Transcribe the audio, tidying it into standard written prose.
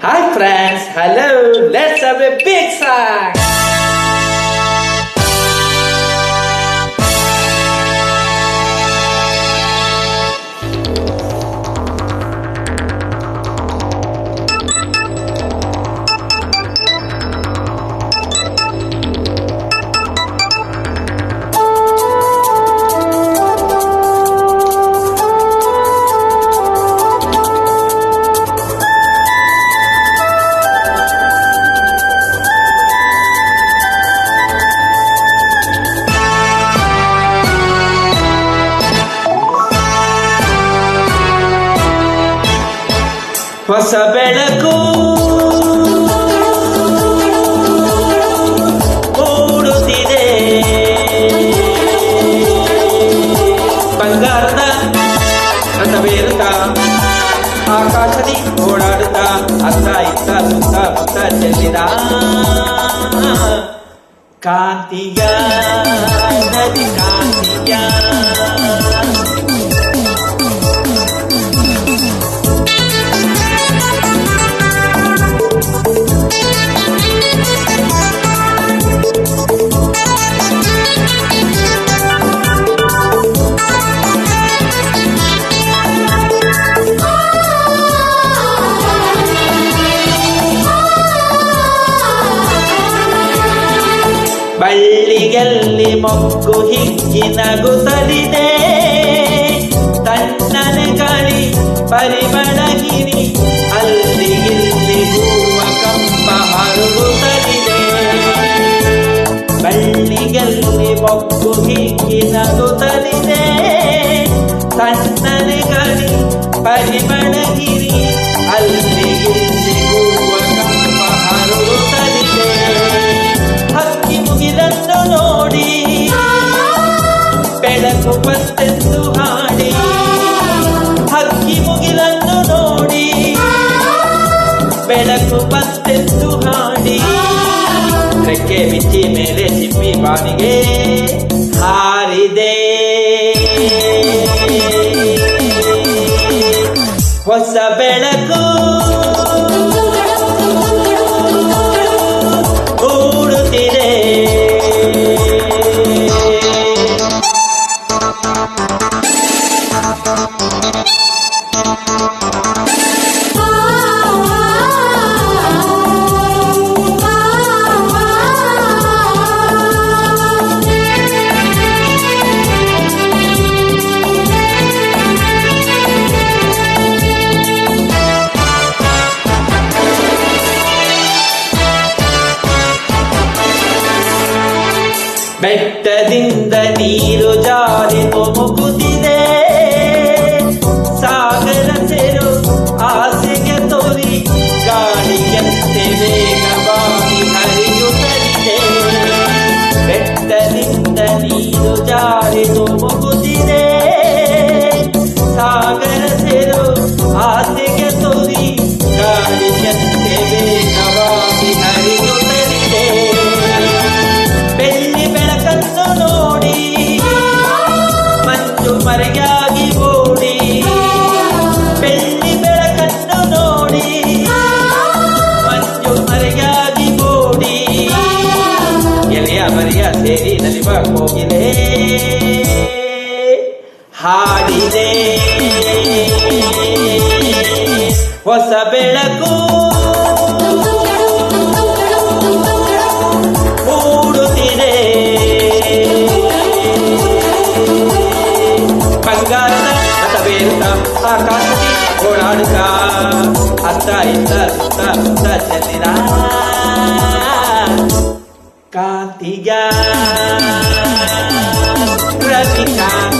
Hi friends, hello, let's have a big song. ಹೊಸ ಬೆಳಕು ಮೂಡುತ್ತಿದೆ, ಬಂಗಾರದ ರಥವೇರುತ್ತ ಆಕಾಶದಿ ಓಡಾಡುತ್ತ ಅತ್ತ ಇತ್ತ ಸುತ್ತ ಮುತ್ತ ಚೆಲ್ಲಿದ ಕಾಂತಿಯ ನದಿ ಕಾಂತಿಯ ಬಳ್ಳಿಯಲ್ಲಿ ಮೊಗ್ಗು ಹಿಕ್ಕಿ ನಗುತ್ತಲಿದೆ, ತಣ್ಣನೆ ಗಾಳಿ ಪರಿಮಳಗಿರಿ ಅಲ್ಲಿ ಇಲ್ಲಿ ಹೂವ ಕಂಪ ಹರಗುತ್ತಲಿದೆ. ಬಳ್ಳಿಯಲ್ಲಿ ಮೊಗ್ಗು ಹಿಕ್ಕಿ ನಗುತ್ತಲಿದೆ, ತಣ್ಣನೆ ಗಾಳಿ ಪರಿಮಳಗಿರಿ ಅಲ್ಲಿ ಇಲ್ಲಿ ಹೂವ ಕಂಪ ಹರಗುತ್ತಲಿದೆ. ಹಕ್ಕಿ ಮುಗಿಲನ್ನು ನೋಡಿ ಬೆಳಕು ಬಂತೆಂದು ಹಾಡಿ, ಹಕ್ಕಿ ಮುಗಿಲನ್ನು ನೋಡಿ ಬೆಳಕು ಬಂತೆಂದು ಹಾಡಿ, ರೆಕ್ಕೆ ಬಿಚ್ಚಿ ಮೇಲೆ ಚಿಪ್ಪಿ ಬಾನಿಗೆ ಹಾರಿದೆ. ಹೊಸ ಬೆಳಕು ಮೂಡುತ್ತಿದೆ. ಬೆಟ್ಟದಿಂದ ನೀರು ಜಾರಿ ಧುಮುಕುತ್ತಿದೆ, ಸಾಗರ ಸೇರು ಆಸೆಗೆ ತೋರಿ ಗಾಳಿಯಂತೆ ವೇಗವಾಗಿ ಹರಿಯುತ್ತಲಿದೆ. ಬೆಟ್ಟದಿಂದ ನೀರು ಜಾರಿ ಧುಮುಕುತ್ತಿದೆ, ಸಾಗರ ಸೇರು ಆಸೆಗೆ ತೋರಿ ಗಾಳಿಯಂತೆ ವೇಗವಾಗಿ ಹರಿಯುತ್ತಲಿದೆ. ಬೆಳ್ಳಿ ಬೆಳಕನ್ನು ನೋಡಿ ಮಂಜು ಮರೆಯಾಗಿ ಓಡಿ, ಬೆಳ್ಳಿ ಬೆಳಕನ್ನು ನೋಡಿ ಮಂಜು ಮರೆಯಾಗಿ ಓಡಿ, ಎಲೆಯ ಮರೆಯ ಸೇರಿ ನಲಿವ ಕೋಗಿಲೆ ಹಾಡಿದೆ. ಹೊಸ ಬೆಳಕು ಮೂಡುತ್ತಿದೆ, ಬಂಗಾರದ ರಥವೇರುತ್ತ ಆಕಾಶದಿ ಓಡಾಡುತ್ತ ಅತ್ತ ಇತ್ತ ಸುತ್ತ ಮುತ್ತ ಚೆಲ್ಲಿದ ಕಾಂತಿಯ ರವಿ ಕಾಂತಿ.